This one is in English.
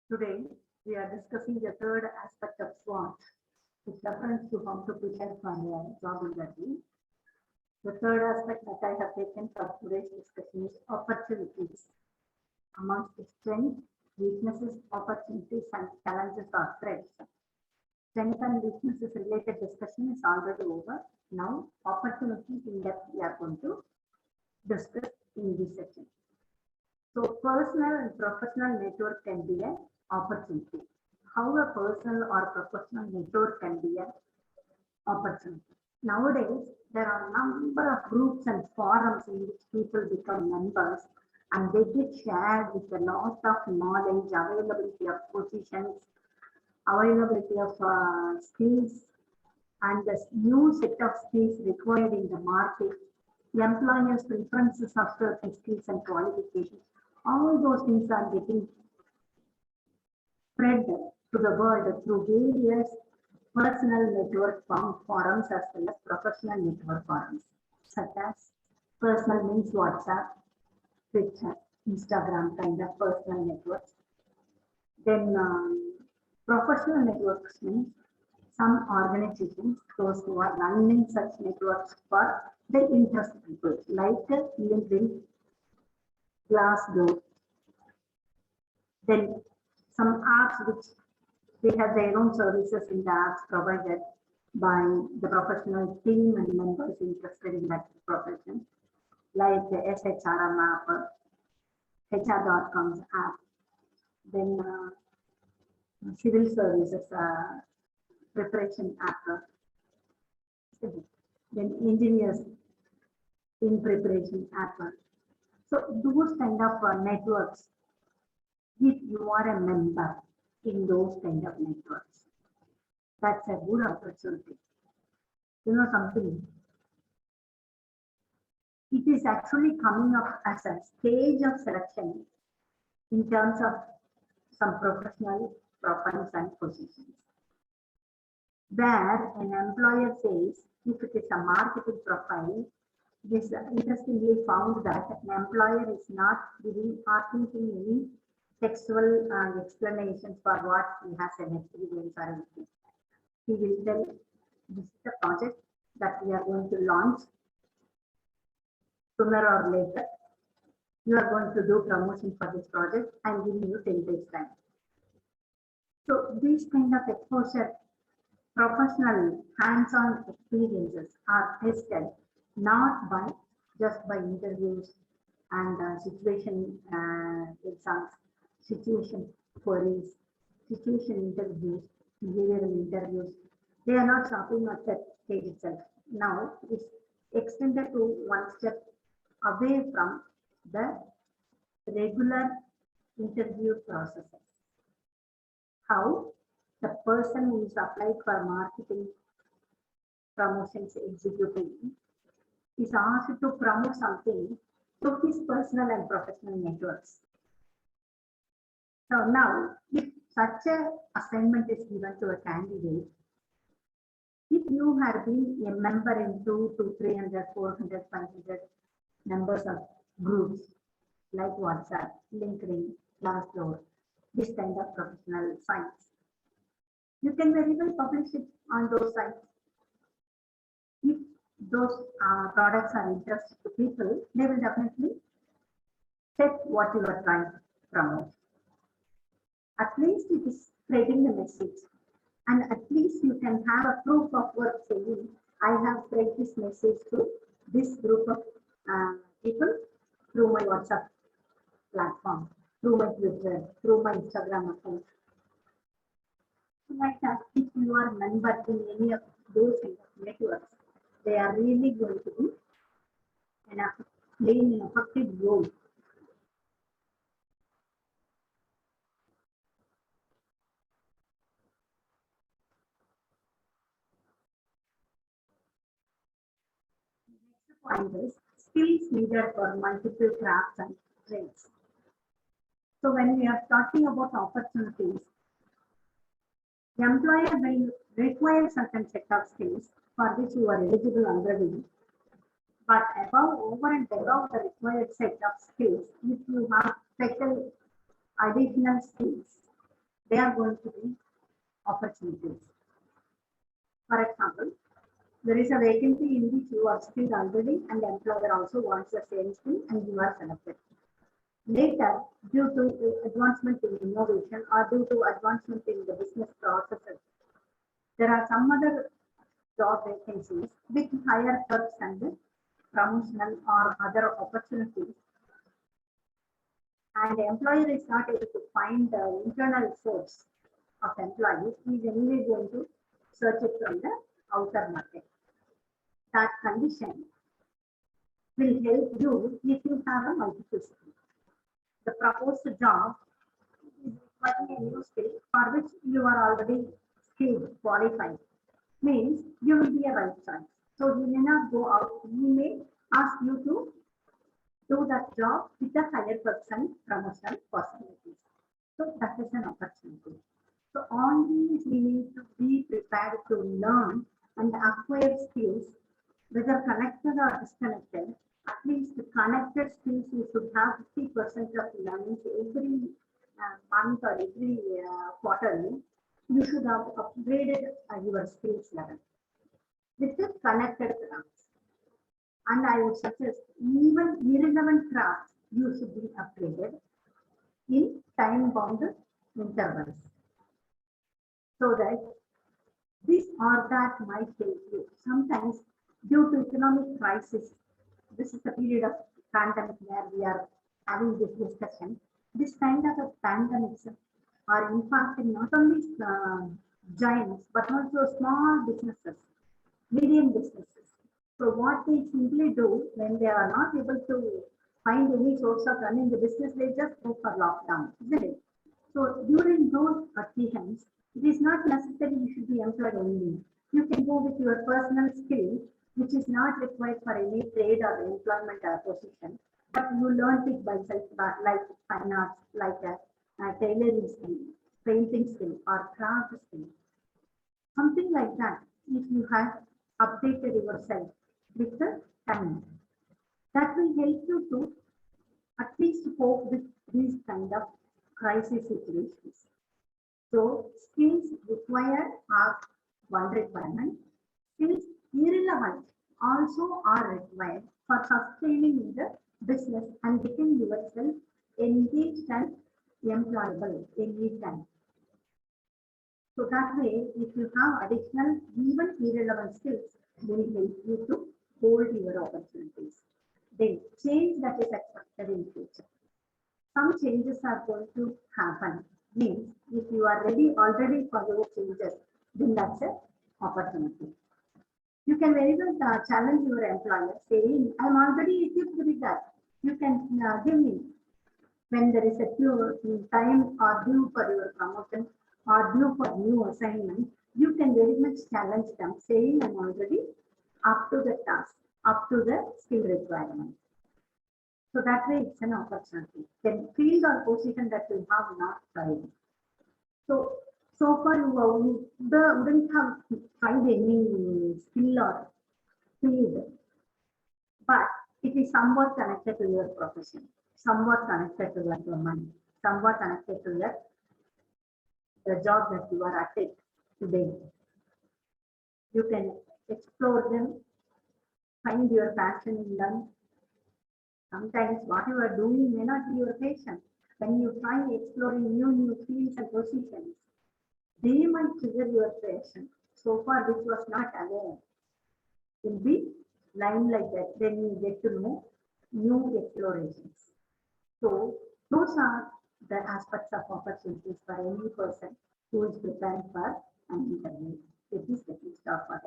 Today, we are discussing the third aspect of SWOT, with reference to how to prepare for a job interview. The third aspect that I have taken for today's discussion is opportunities. Amongst the strengths, weaknesses, opportunities, and challenges or threats. Strength and weaknesses related discussion is already over. Now, opportunities in depth we are going to discuss in this section. So, personal and professional network can be an opportunity. How a personal or professional network can be an opportunity. Nowadays, there are a number of groups and forums in which people become members and they get shared with a lot of knowledge, availability of positions, availability of skills, and the new set of skills required in the market, the employers' preferences of certain skills and qualifications. All those things are getting spread to the world through various personal network forums as well as professional network forums, such as personal means WhatsApp, Twitter, Instagram kind of personal networks. Then professional networks means some organizations, those who are running such networks for the interest people, like LinkedIn, Glassdoor. Then some apps which they have their own services in the apps provided by the professional team and members interested in that profession, like the SHRM app, HR.com's app, then civil services preparation app, then engineers in preparation app. So those kind of networks, if you are a member in those kind of networks, that's a good opportunity. You know something? It is actually coming up as a stage of selection in terms of some professional profiles and positions, where an employer says if it is a marketing profile, it is interestingly found that an employer is not giving or thinking any textual explanations for what he has an experience or anything. He will tell this is the project that we are going to launch sooner or later. You are going to do promotion for this project and giving you 10 days time. So these kind of exposure, professional hands-on experiences are tested not by just by interviews and situation exams, situation queries, situation interviews, behavioral interviews. They are not stopping at that stage itself. Now it's extended to one step away from the regular interview processes. How the person who is applied for marketing promotions executive is asked to promote something to his personal and professional networks. So now, if such an assignment is given to a candidate, if you have been a member in 200 to 300, 400, 500 members of groups like WhatsApp, LinkedIn, Glassdoor, this kind of professional sites, you can very well publish it on those sites. If those products are interesting to people, they will definitely check what you are trying to promote. At least it is spreading the message, and at least you can have a proof of work saying, I have spread this message to this group of people through my WhatsApp platform, through my Twitter, through my Instagram account. Like that, if you are a member in any of those networks, they are really going to be playing an effective role. Point is skills needed for multiple crafts and trades. So when we are talking about opportunities, the employer will require certain set of skills for which you are eligible already. But over and above the required set of skills, if you have special additional skills, they are going to be opportunities. For example, there is a vacancy in which you are skilled already and the employer also wants the same skill and you are selected. Later, due to advancement in innovation or due to advancement in the business processes, there are some other job vacancies with higher perks and promotional or other opportunities, and the employer is not able to find the internal source of employees, he is anyway going to search it from the outer market. That condition will help you if you have a multiple skill. The proposed job is requiring a new skill for which you are already skilled, qualified, means you will be a right choice. So he may not go out, he may ask you to do that job with a higher perks and promotional possibilities. So that is an opportunity. So on these we need to be prepared to learn and acquire skills, whether connected or disconnected. At least the connected skills you should have 50% of learning every month or every quarterly. You should have upgraded your skills level with the connected crafts. And I would suggest even irrelevant crafts you should be upgraded in time-bound intervals, so that this or that might help you. Sometimes due to economic crisis, this is the period of pandemic where we are having this discussion. This kind of a pandemics are impacting not only giants but also small businesses, medium businesses. So what they simply do when they are not able to find any source of running the business, they just go for lockdown, isn't it? So during those occasions, it is not necessary you should be employed only. You can go with your personal skill, which is not required for any trade or employment position, but you learn it by self, like fine arts, like a tailoring skill, painting skill, or craft skill. Something like that, if you have updated yourself with the time, that will help you to at least cope with these kind of crisis situations. So skills required are one requirement. Skills irrelevant also are required for sustaining in the business and getting yourself engaged and employable anytime. So that way, if you have additional, even irrelevant skills, they will help you to hold your opportunities. Then change that is expected in future. Some changes are going to happen. Means if you are ready already for those changes, then that's an opportunity. You can very well challenge your employer saying, I'm already equipped with that. You can give me when there is a due time or due for your promotion or due for new assignment. You can very much challenge them saying, I'm already up to the task, up to the skill requirement. So that way it's an opportunity. Then field or position that you have not tried. So far you wouldn't have tried any skill or field, but it is somewhat connected to your profession, somewhat connected to your domain, somewhat connected to the job that you are at it today. You can explore them, find your passion in them. Sometimes what you are doing may not be your passion. When you try exploring new fields and positions, they might trigger your passion. So far, which was not aware, will be line like that. Then you get to know new explorations. So those are the aspects of opportunities for any person who is preparing for an interview. It is the key start for